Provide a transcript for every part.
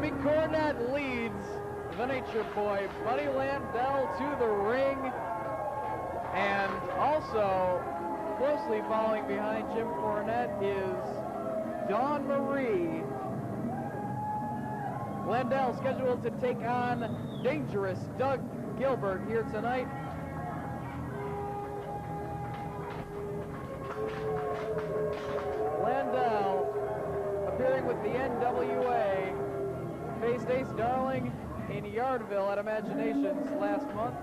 Jimmy Cornette leads the Nature Boy, Buddy Landell, to the ring. And also, closely following behind Jim Cornette is Dawn Marie. Landell scheduled to take on dangerous Doug Gilbert here tonight. Landell, appearing with the NWA, faced Ace Darling in Yardville at Imaginations last month.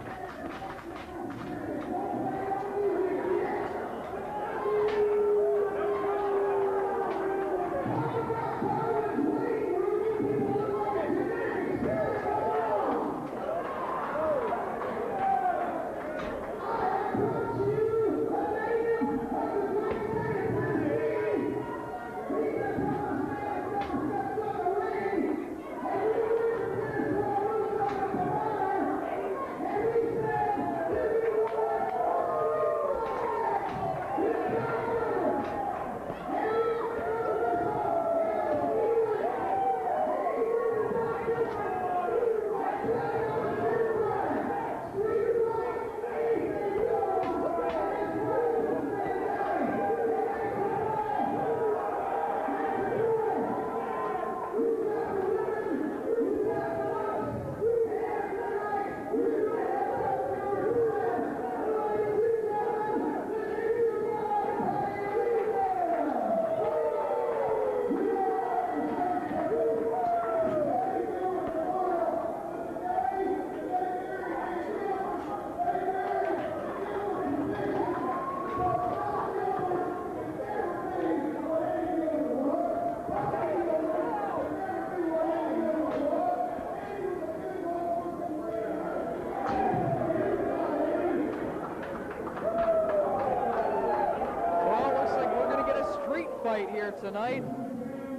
Here tonight,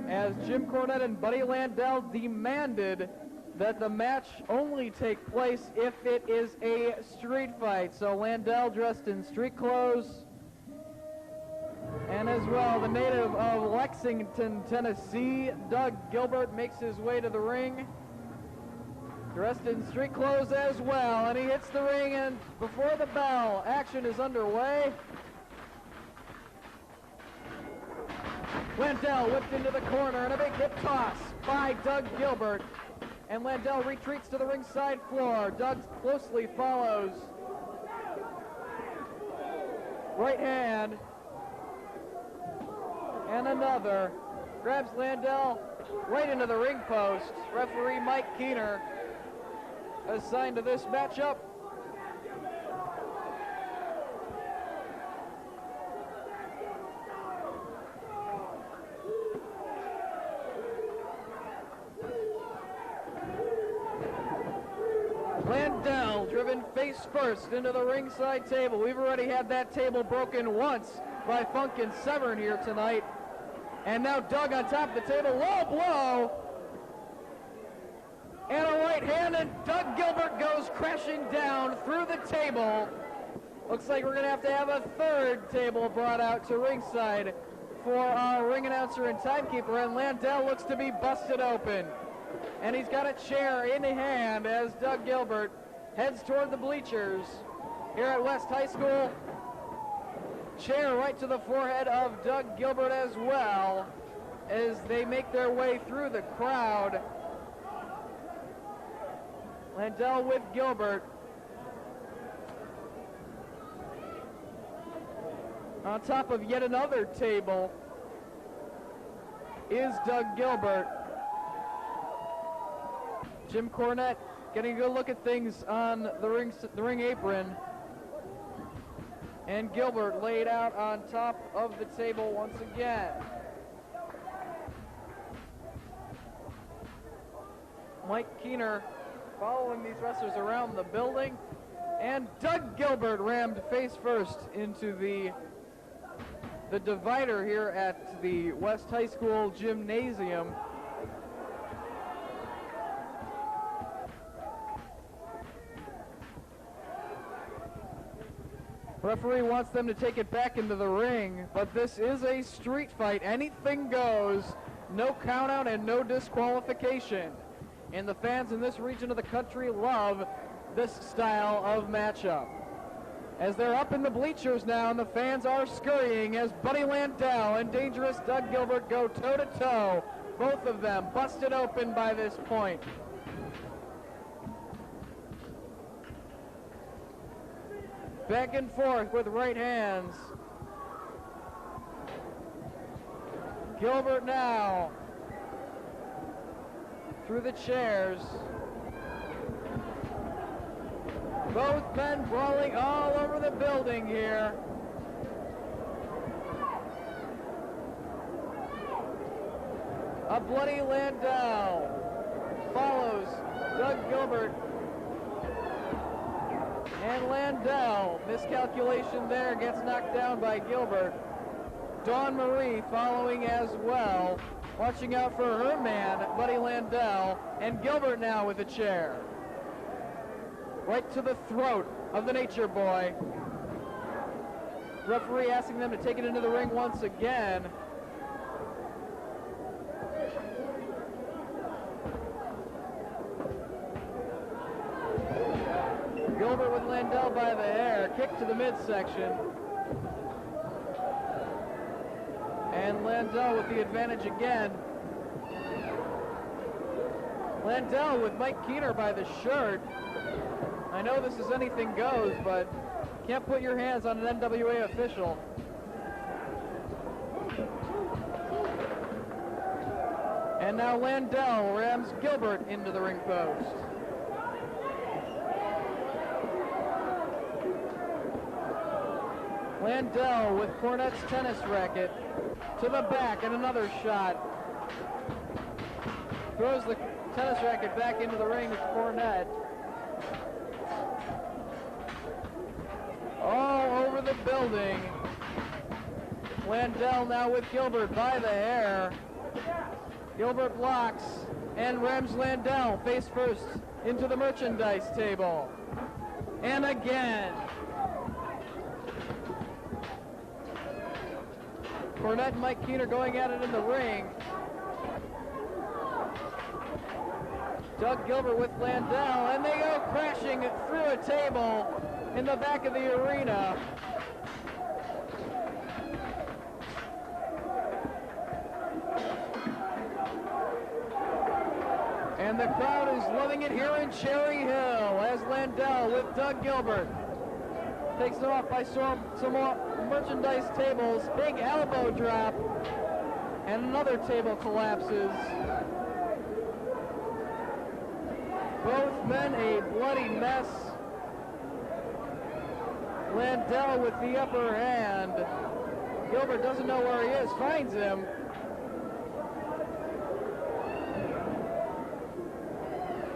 as Jim Cornette and Buddy Landell demanded that the match only take place if it is a street fight. So Landell dressed in street clothes, and as well the native of Lexington, Tennessee, Doug Gilbert, makes his way to the ring dressed in street clothes as well, and he hits the ring, and before the bell, action is underway. Landell whipped into the corner, and a big hip toss by Doug Gilbert. And Landell retreats to the ringside floor. Doug closely follows. Right hand. And another. Grabs Landell right into the ring post. Referee Mike Keener assigned to this matchup. Landell driven face first into the ringside table. We've already had that table broken once by Funk and Severn here tonight. And now Doug on top of the table, low blow. And a right hand, and Doug Gilbert goes crashing down through the table. Looks like we're gonna have a third table brought out to ringside for our ring announcer and timekeeper, and Landell looks to be busted open. And he's got a chair in hand as Doug Gilbert heads toward the bleachers here at West High School. Chair right to the forehead of Doug Gilbert as well as they make their way through the crowd. Landell with Gilbert. On top of yet another table is Doug Gilbert. Jim Cornette getting a good look at things on the ring apron. And Gilbert laid out on top of the table once again. Mike Keener following these wrestlers around the building. And Doug Gilbert rammed face first into the divider here at the West High School gymnasium. Referee wants them to take it back into the ring, but this is a street fight. Anything goes. No count out and no disqualification. And the fans in this region of the country love this style of matchup. As they're up in the bleachers now, and the fans are scurrying as Buddy Landell and dangerous Doug Gilbert go toe-to-toe. Both of them busted open by this point. Back and forth with right hands. Gilbert now through the chairs. Both men brawling all over the building here. A bloody Landell follows Doug Gilbert. And Landell, miscalculation there, gets knocked down by Gilbert. Dawn Marie following as well, watching out for her man, Buddy Landell, and Gilbert now with a chair. Right to the throat of the Nature Boy. Referee asking them to take it into the ring once again. Gilbert with Landell by the hair, kick to the midsection. And Landell with the advantage again. Landell with Mike Keener by the shirt. I know this is anything goes, but can't put your hands on an NWA official. And now Landell rams Gilbert into the ring post. Landell with Cornette's tennis racket to the back, and another shot. Throws the tennis racket back into the ring with Cornette. All over the building. Landell now with Gilbert by the hair. Gilbert blocks and rams Landell face first into the merchandise table. And again. Cornette and Mike Keener going at it in the ring. Doug Gilbert with Landell, and they go crashing through a table in the back of the arena. And the crowd is loving it here in Cherry Hill as Landell with Doug Gilbert takes it off by some more merchandise tables. Big elbow drop, and another table collapses. Both men a bloody mess. Landell with the upper hand. Gilbert doesn't know where he is, finds him.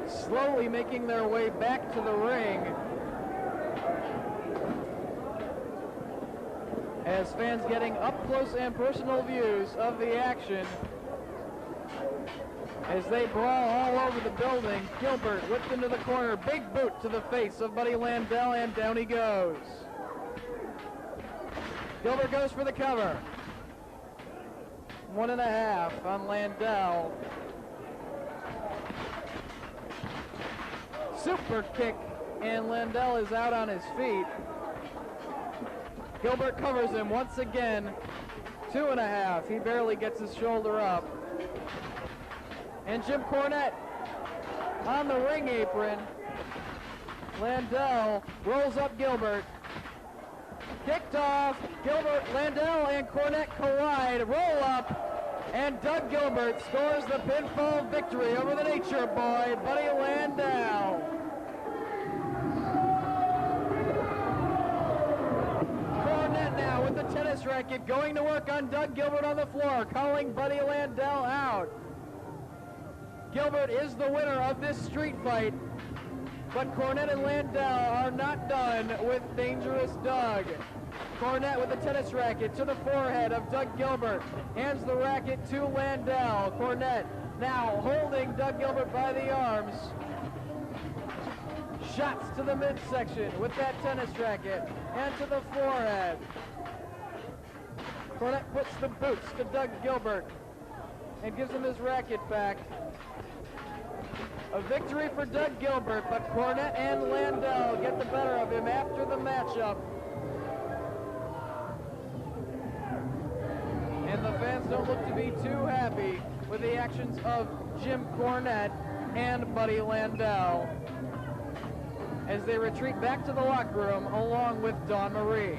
Slowly making their way back to the ring. As fans getting up close and personal views of the action as they brawl all over the building. Gilbert whipped into the corner, big boot to the face of Buddy Landell, and down he goes. Gilbert goes for the cover. 1.5 on Landell. Super kick, and Landell is out on his feet. Gilbert covers him once again. 2.5. He barely gets his shoulder up. And Jim Cornette on the ring apron. Landell rolls up Gilbert. Kicked off. Gilbert, Landell, and Cornette collide. Roll up. And Doug Gilbert scores the pinfall victory over the Nature Boy, Buddy Landell. Now with the tennis racket going to work on Doug Gilbert on the floor, calling Buddy Landell out. Gilbert is the winner of this street fight, but Cornette and Landell are not done with Dangerous Doug. Cornette with the tennis racket to the forehead of Doug Gilbert, hands the racket to Landell. Cornette now holding Doug Gilbert by the arms. Shots to the midsection with that tennis racket and to the forehead. Cornette puts the boots to Doug Gilbert and gives him his racket back. A victory for Doug Gilbert, but Cornette and Landell get the better of him after the matchup. And the fans don't look to be too happy with the actions of Jim Cornette and Buddy Landell as they retreat back to the locker room along with Dawn Marie.